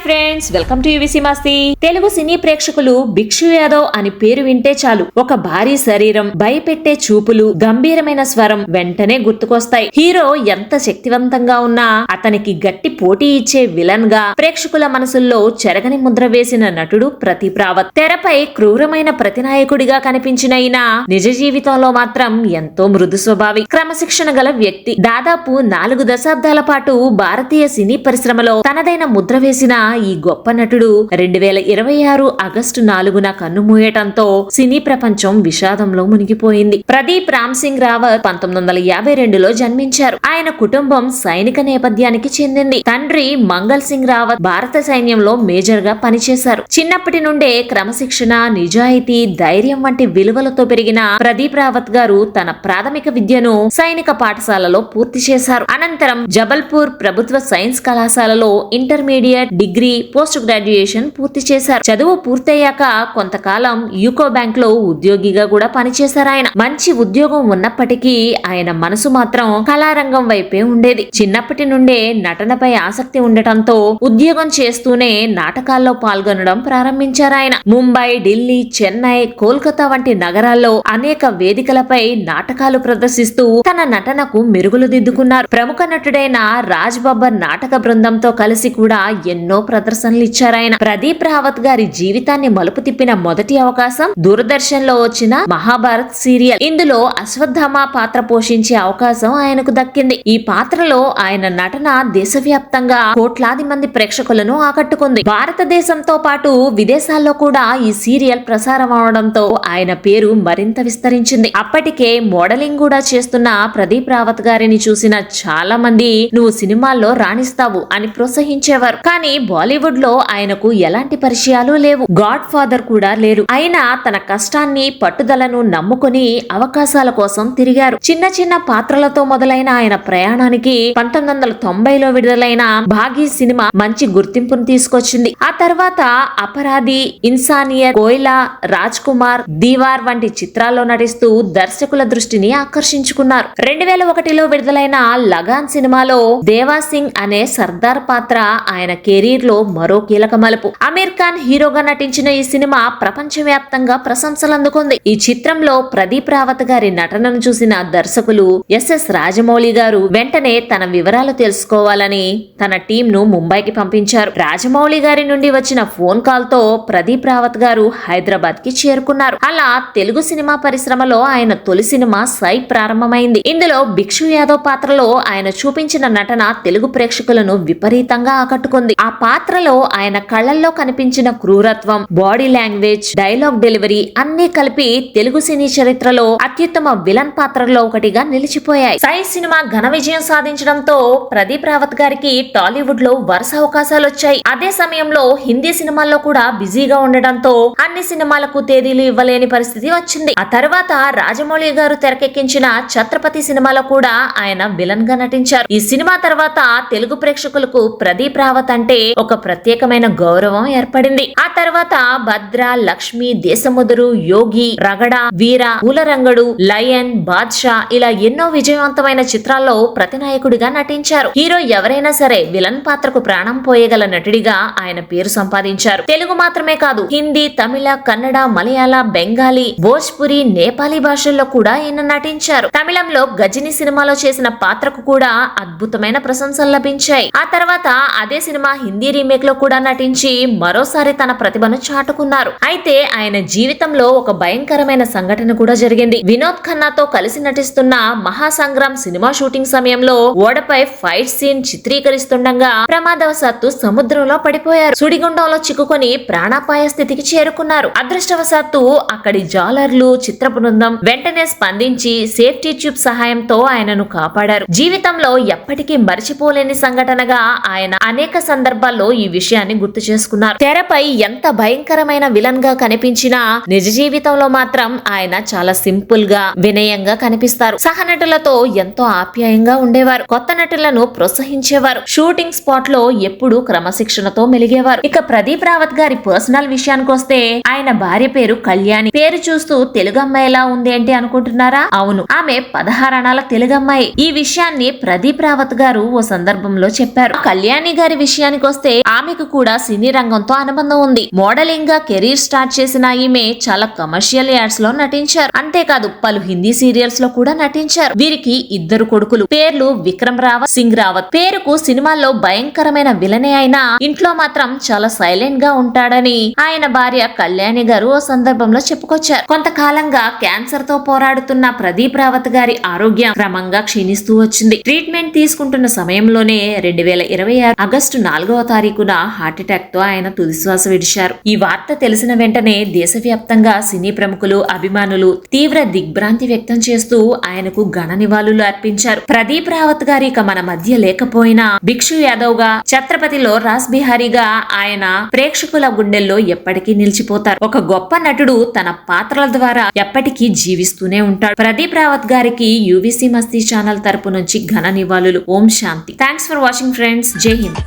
Friends, welcome to UVC మస్తీ. తెలుగు సినీ ప్రేక్షకులు భిక్షు యాదవ్ అని పేరు వింటే చాలు ఒక భారీ శరీరం, భయపెట్టే చూపులు, గంభీరమైన స్వరం వెంటనే గుర్తుకొస్తాయి. హీరో ఎంత శక్తివంతంగా ఉన్నా అతనికి గట్టి పోటీ ఇచ్చే విలన్ గా ప్రేక్షకుల మనసుల్లో చెరగని ముద్ర వేసిన నటుడు ప్రదీప్ రావత్. తెరపై క్రూరమైన ప్రతినాయకుడిగా కనిపించిన ఈయన నిజ జీవితంలో మాత్రం ఎంతో మృదు స్వభావి, క్రమశిక్షణ గల వ్యక్తి. దాదాపు 4 దశాబ్దాల పాటు భారతీయ సినీ పరిశ్రమలో తనదైన ముద్ర వేసిన ఈ గొప్ప నటుడు 2026 ఆగస్టు 4న కన్నుమూయటంతో సినీ ప్రపంచం విషాదంలో మునిగిపోయింది. ప్రదీప్ రామ్ సింగ్ రావత్ 1952లో జన్మించారు. ఆయన కుటుంబం సైనిక నేపథ్యానికి చెందింది. తండ్రి మంగల్ సింగ్ రావత్ భారత సైన్యంలో మేజర్ గా పనిచేశారు. చిన్నప్పటి నుండే క్రమశిక్షణ, నిజాయితీ, ధైర్యం వంటి విలువలతో పెరిగిన ప్రదీప్ రావత్ గారు తన ప్రాథమిక విద్యను సైనిక పాఠశాలలో పూర్తి చేశారు. అనంతరం జబల్పూర్ ప్రభుత్వ సైన్స్ కళాశాలలో ఇంటర్మీడియట్, డిగ్రీ, పోస్ట్ గ్రాడ్యుయేషన్ పూర్తి చేశారు. చదువు పూర్తయ్యాక కొంతకాలం యూకో బ్యాంక్ లో ఉద్యోగిగా కూడా పనిచేశారు. ఆయన మంచి ఉద్యోగం ఉన్నప్పటికీ ఆయన మనసు మాత్రం కళారంగం వైపే ఉండేది. చిన్నప్పటి నుండే నటనపై ఆసక్తి ఉండటంతో ఉద్యోగం చేస్తూనే నాటకాల్లో పాల్గొనడం ప్రారంభించారు. ఆయన ముంబై, ఢిల్లీ, చెన్నై, కోల్కతా వంటి నగరాల్లో అనేక వేదికలపై నాటకాలు ప్రదర్శిస్తూ తన నటనకు మెరుగులు దిద్దుకున్నారు. ప్రముఖ నటుడైన రాజ్ బబ్బర్ నాటక బృందంతో కలిసి కూడా ఎన్నో ప్రదర్శనలు ఇచ్చారు. ఆయన ప్రదీప్ రావత్ గారి జీవితాన్ని మలుపు తిప్పిన మొదటి అవకాశం దూరదర్శన్ లో వచ్చిన మహాభారత్ సీరియల్. ఇందులో అశ్వత్థామ పాత్ర పోషించే అవకాశం ఆయనకు దక్కింది. ఈ పాత్రలో ఆయన నటన దేశవ్యాప్తంగా కోట్లాది మంది ప్రేక్షకులను ఆకట్టుకుంది. భారతదేశంతో పాటు విదేశాల్లో కూడా ఈ సీరియల్ ప్రసారం అవడంతో ఆయన పేరు మరింత విస్తరించింది. అప్పటికే మోడలింగ్ కూడా చేస్తున్న ప్రదీప్ రావత్ గారిని చూసిన చాలా మంది నువ్వు సినిమాల్లో రాణిస్తావు అని ప్రోత్సహించేవారు. కానీ బాలీవుడ్ లో ఆయనకు ఎలాంటి పరిచయాలు లేవు. గాడ్ ఫాదర్ కూడా లేరు. అయినా తన కష్టాన్ని, పట్టుదలను నమ్ముకుని అవకాశాల కోసం తిరిగారు. చిన్న చిన్న పాత్రలతో మొదలైన ఆయన ప్రయాణానికి 1990లో విడుదలైన భాగి సినిమా మంచి గుర్తింపును తీసుకొచ్చింది. ఆ తర్వాత అపరాధి, ఇన్సానియర్, కోయిలా, రాజ్ కుమార్, దీవార్ వంటి చిత్రాల్లో నటిస్తూ దర్శకుల దృష్టిని ఆకర్షించుకున్నారు. 2001లో విడుదలైన లగాన్ సినిమాలో దేవా సింగ్ అనే సర్దార్ పాత్ర ఆయన కెరీర్ లో మరో కీలక మలుపు. అమీర్ ఖాన్ హీరోగా నటించిన ఈ సినిమా ప్రపంచవ్యాప్తంగా ప్రశంసలు అందుకుంది. ఈ చిత్రంలో ప్రదీప్ రావత్ గారి నటనను చూసిన దర్శకులు ఎస్ఎస్ రాజమౌళి గారు వెంటనే తన వివరాలు తెలుసుకోవాలని తన టీం ను ముంబైకి పంపించారు. రాజమౌళి గారి నుండి వచ్చిన ఫోన్ కాల్ తో ప్రదీప్ రావత్ గారు హైదరాబాద్ కి చేరుకున్నారు. అలా తెలుగు సినిమా పరిశ్రమలో ఆయన తొలి సినిమా సై ప్రారంభమైంది. ఇందులో భిక్షు యాదవ్ పాత్రలో ఆయన చూపించిన నటన తెలుగు ప్రేక్షకులను విపరీతంగా ఆకట్టుకుంది. ఆ పాత్రలో ఆయన కళ్ళల్లో కనిపించిన క్రూరత్వం, బాడీ లాంగ్వేజ్, డైలాగ్ డెలివరీ అన్ని కలిపి తెలుగు సినీ చరిత్రలో అత్యుత్తమ విలన్ పాత్రలో ఒకటిగా నిలిచిపోయాయి. సై సినిమా ఘన విజయం సాధించడంతో ప్రదీప్ రావత్ గారికి టాలీవుడ్ లో వరుస అవకాశాలు వచ్చాయి. అదే సమయంలో హిందీ సినిమాల్లో కూడా బిజీగా ఉండడంతో అన్ని సినిమాలకు తేదీలు ఇవ్వలేని పరిస్థితి వచ్చింది. ఆ తర్వాత రాజమౌళి గారు తెరకెక్కించిన ఛత్రపతి సినిమాలో కూడా ఆయన విలన్ గా నటించారు. ఈ సినిమా తర్వాత తెలుగు ప్రేక్షకులకు ప్రదీప్ రావత్ అంటే ఒక ప్రత్యేకమైన గౌరవం ఏర్పడింది. ఆ తర్వాత భద్ర, లక్ష్మి, దేశముదురు, యోగి, రగడ, వీర, పూలరంగడు, లయన్, బాద్షా ఇలా ఎన్నో విజయవంతమైన చిత్రాల్లో ప్రతినాయకుడిగా నటించారు. హీరో ఎవరైనా సరే విలన్ పాత్రకు ప్రాణం పోయగల నటుడిగా ఆయన పేరు సంపాదించారు. తెలుగు మాత్రమే కాదు, హిందీ, తమిళ, కన్నడ, మలయాళ, బెంగాలీ, భోజ్పురి, నేపాలీ భాషల్లో కూడా ఈయన నటించారు. తమిళంలో గజిని సినిమాలో చేసిన పాత్రకు కూడా అద్భుతమైన ప్రశంసలు లభించాయి. ఆ తర్వాత అదే సినిమా హిందీ రీమేక్ లో కూడా నటించి మరోసారి తన ప్రతిభను చాటుకున్నారు. అయితే ఆయన జీవితంలో ఒక భయంకరమైన సంఘటన కూడా జరిగింది. వినోద్ ఖన్నాతో కలిసి నటిస్తున్న మహాసంగ్రామ్ సినిమా షూటింగ్ సమయంలో ఓడపై ఫైట్ సీన్ చిత్రీకరిస్తుండగా ప్రమాదవశాత్తు సముద్రంలో పడిపోయారు. సుడిగుండంలో చిక్కుకొని ప్రాణాపాయ స్థితికి చేరుకున్నారు. అదృష్టవశాత్తు అక్కడి జాలర్లు, చిత్ర బృందం వెంటనే స్పందించి సేఫ్టీ ట్యూబ్ సహాయంతో ఆయనను కాపాడారు. జీవితంలో ఎప్పటికీ మరిచిపోలేని సంఘటనగా ఆయన అనేక సందర్భాల్లో ఈ విషయాన్ని గుర్తు చేసుకున్నారు. తెరపై ఎంత భయంకరమైన విలన్ గా కనిపించినా నిజ జీవితంలో మాత్రం ఆయన చాలా సింపుల్ గా, వినయంగా కనిపిస్తారు. సహనటులతో ఎంతో ఆప్యాయంగా ఉండేవారు. కొత్త నటులను ప్రోత్సహించేవారు. షూటింగ్ స్పాట్ లో ఎప్పుడూ క్రమశిక్షణతో మెలిగేవారు. ఇక ప్రదీప్ రావత్ గారి పర్సనల్ విషయానికి వస్తే ఆయన భార్య పేరు కళ్యాణి. పేరు చూస్తూ తెలుగు అమ్మాయి ఎలా ఉంది ఏంటి అనుకుంటున్నారా? అవును, ఆమె 16 అణాల తెలుగు అమ్మాయి. ఈ విషయాన్ని ప్రదీప్ రావత్ గారు ఓ సందర్భంలో చెప్పారు. కళ్యాణి గారి విషయానికి వస్తే ఆమెకు కూడా సినీ రంగంతో అనుబంధం ఉంది. మోడలింగ్ గా కెరీర్ స్టార్ట్ చేసిన ఈమె చాలా కమర్షియల్ యాడ్స్ లో నటించారు. అంతేకాదు పలు హిందీ సీరియల్స్ లో కూడా నటించారు. వీరికి ఇద్దరు కొడుకులు. పేర్లు విక్రమ్ రావత్, సింగ్ రావత్. పేరుకు సినిమాల్లో భయంకరమైన విలనే అయినా ఇంట్లో మాత్రం చాలా సైలెంట్ గా ఉంటాడని ఆయన భార్య కళ్యాణి గారు ఓ సందర్భంలో చెప్పుకొచ్చారు. కొంతకాలంగా క్యాన్సర్ తో పోరాడుతున్న ప్రదీప్ రావత్ గారి ఆరోగ్యం క్రమంగా క్షీణిస్తూ వచ్చింది. ట్రీట్మెంట్ తీసుకుంటున్న సమయంలోనే 2026 ఆగస్టు 4వ తారీఖున హార్ట్ అటాక్ తో ఆయన తుదిశ్వాస విడిచారు. ఈ వార్త తెలిసిన వెంటనే దేశవ్యాప్తంగా సినీ ప్రముఖులు, అభిమానులు తీవ్ర దిగ్భ్రాంతి వ్యక్తం చేస్తూ ఆయనకు ఘన నివాళులు అర్పించారు. ప్రదీప్ రావత్ గారి ఇక మన మధ్య లేకపోయినా భిక్షు యాదవ్ గా, ఛత్రపతిలో రాస్ బిహారీగా ఆయన ప్రేక్షకుల గుండెల్లో ఎప్పటికీ నిలిచిపోతారు. ఒక గొప్ప నటుడు తన పాత్రల ద్వారా ఎప్పటికీ జీవిస్తూనే ఉంటాడు. ప్రదీప్ రావత్ గారికి యూవీసీ మస్తీ ఛానల్ తరపు నుంచి ఘన నివాళులు. Om Shanti. Thanks for watching friends. Jai Hind.